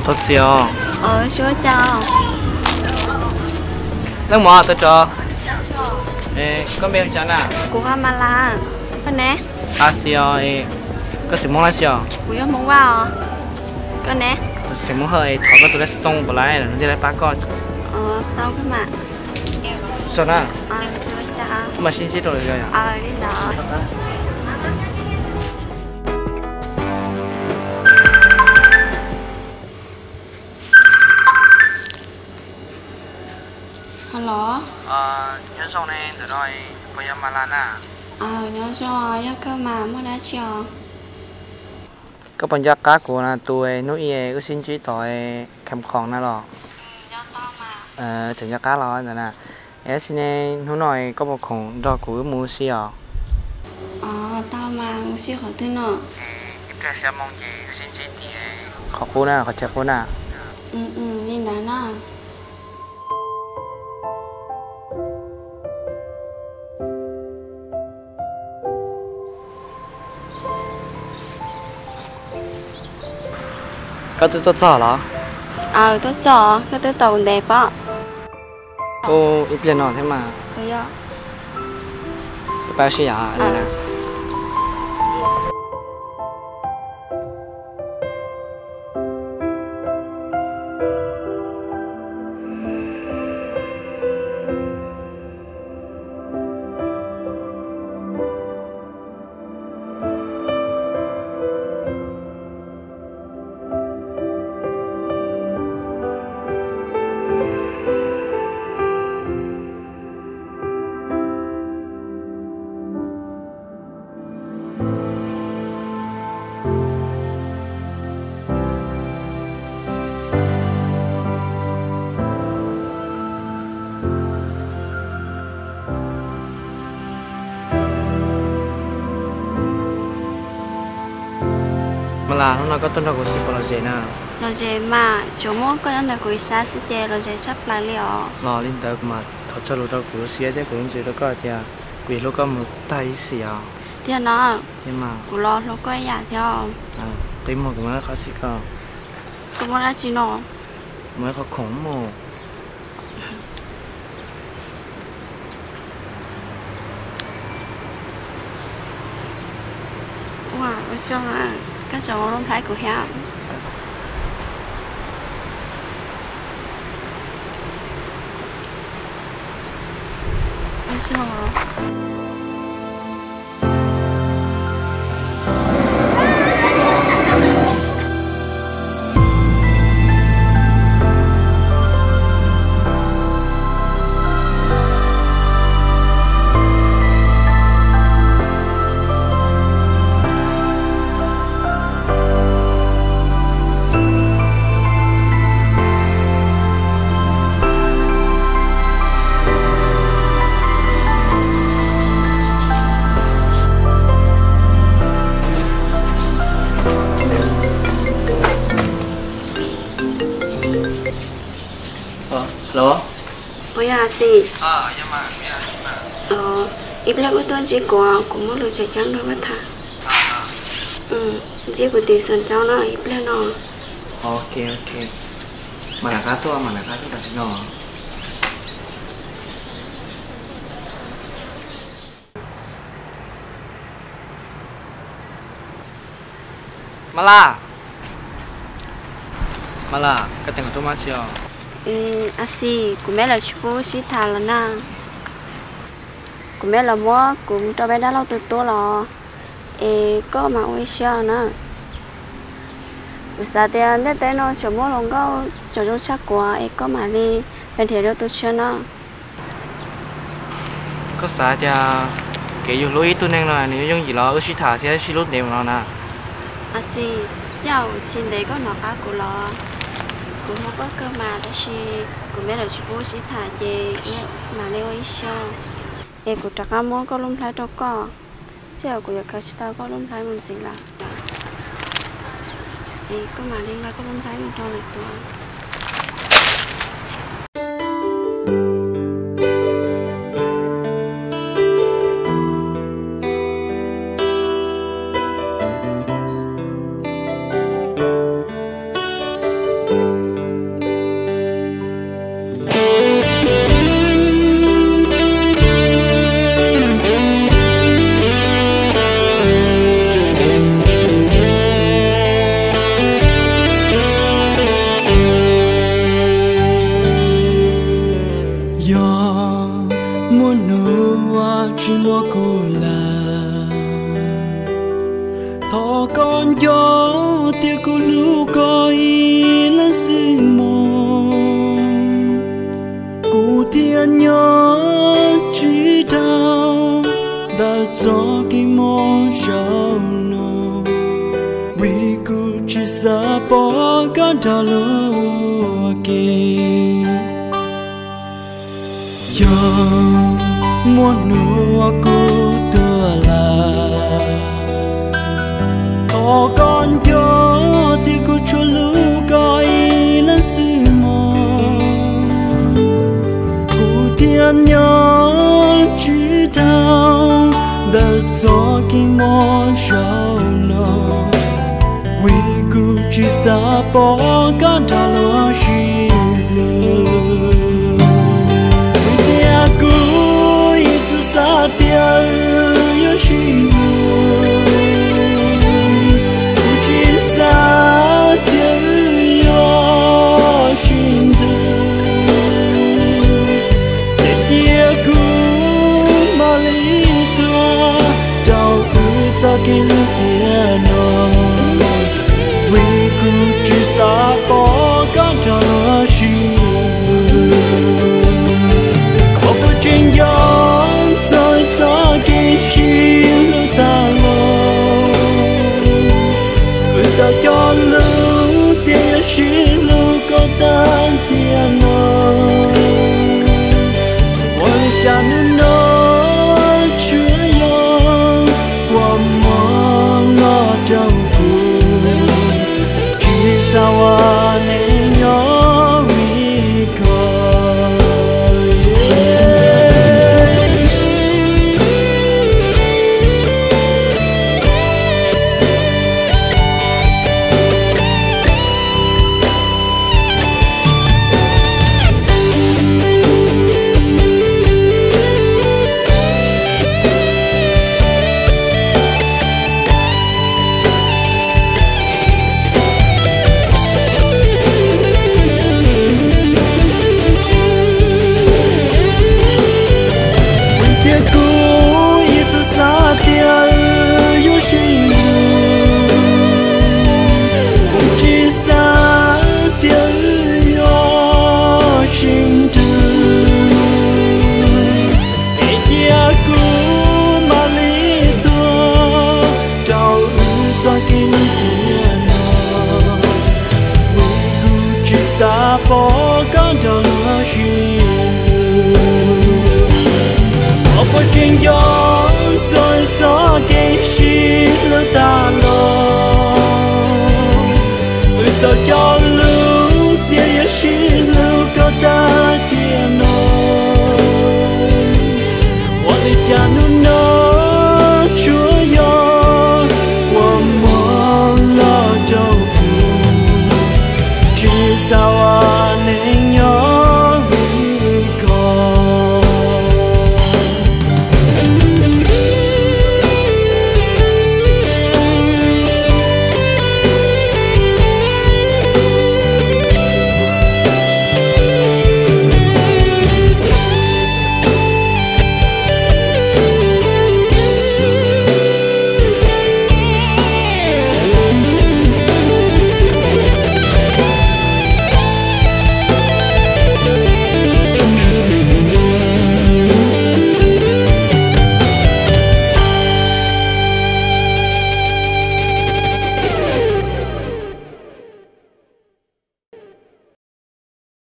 Tốt chưa? Số cho. Nước mỏ tôi cho. Ê, có mấy chén à? Của mà là. Con nè. Asio, ê, có sự mong là chưa? Của mong vào. Con nè. Sự mong hơi, thọ có tôi đã stung vào lại, nó lại bắt con. Tao cái mà. Sao nè? Số cho. Mà xin xí rồi rồi à? Đi đó. Hello. Nhớ sau này từ rồi, bây giờ mà là nè. Nhớ rồi, cơ mà mua đã chưa? Có bạn giác cá của là tôi nuôi cái xin chỉ tội cầm con nè rồi. Nhớ tao mà. Chẳng giác cá rồi nè. Em xin nói nói có một con đó của mua xí à? Tao mà mua xí khỏi thứ nữa. Cái xem mong gì cái xin chỉ thì khó cô nè, khó chắc cô nè. Nhìn đã nè. Có tôi tốt rõ đó. Tốt sợ, cái tôi tàu đẹp á. Cô ít lần nào thế mà. Thấy không? Bao xí à, đây nè. Mà là nó có tên là của sự là gì nè. Rồi vậy mà, chỗ mua có nhân là của xa sẽ chè rồi vậy sắp lại liệu. Nó lên tới mà thật cho lúc đó của xe chứ của gì đó có thì quỷ lúc có một tay xì à. Thì nó, Nhưng mà của lo lúc có giả theo. tìm một cái mới khó xí cơ. Có mua ra chi nó. Mới có khủng mồ. Wow, ở trong cái chỗ không thấy của heo. Ở trong Hello? ôi à gì? Nhưng mà ít lẽ của tôi chỉ của một lời chạy trắng đôi mắt thà. Chỉ của tỷ sơn cháu nó ít lẽ nó. Ok. Mà là cá to là xin nó. Mà là cái tiếng của tôi mà chưa. Gì, của mẹ là chú sĩ thà là na. Của mẹ là bố cũng cho bé đã lâu từ lo. Có mà ôi sao nữa. Bây giờ thì anh thấy nó cho bố lòng có cho trong sắc của có mà đi bên thì đâu tôi chưa nó. Có sao thì cái dùng lối tôi nên là nếu dùng gì đó ở sĩ thả thì sĩ lút đều nó nè. Gì, cháu xin đấy có nó cá của lo. Cũng không có cơ mà ta chỉ cũng biết là chỉ bố sĩ thả về mà leo ấy sao của trạc á món có lông thái cho có chứ của nhà cá sĩ tao có lông thái mình chính là có mà liên là có lông thái mình cho này tuổi mua nua chỉ mua cô là thọ con gió tiêu cô lũ coi lên sự mong cụ thiên nhớ chỉ thao đã cho cái mong sao nó vì cụ chỉ xa bỏ cả đà lúa kia giờ muốn nua cô tua là thọ con gió thì cô cho lũ coi lên sự mong cụ thiên nhớ chỉ thao đã cho cái mong sao nó vì cụ chỉ xa bỏ cả đà lúa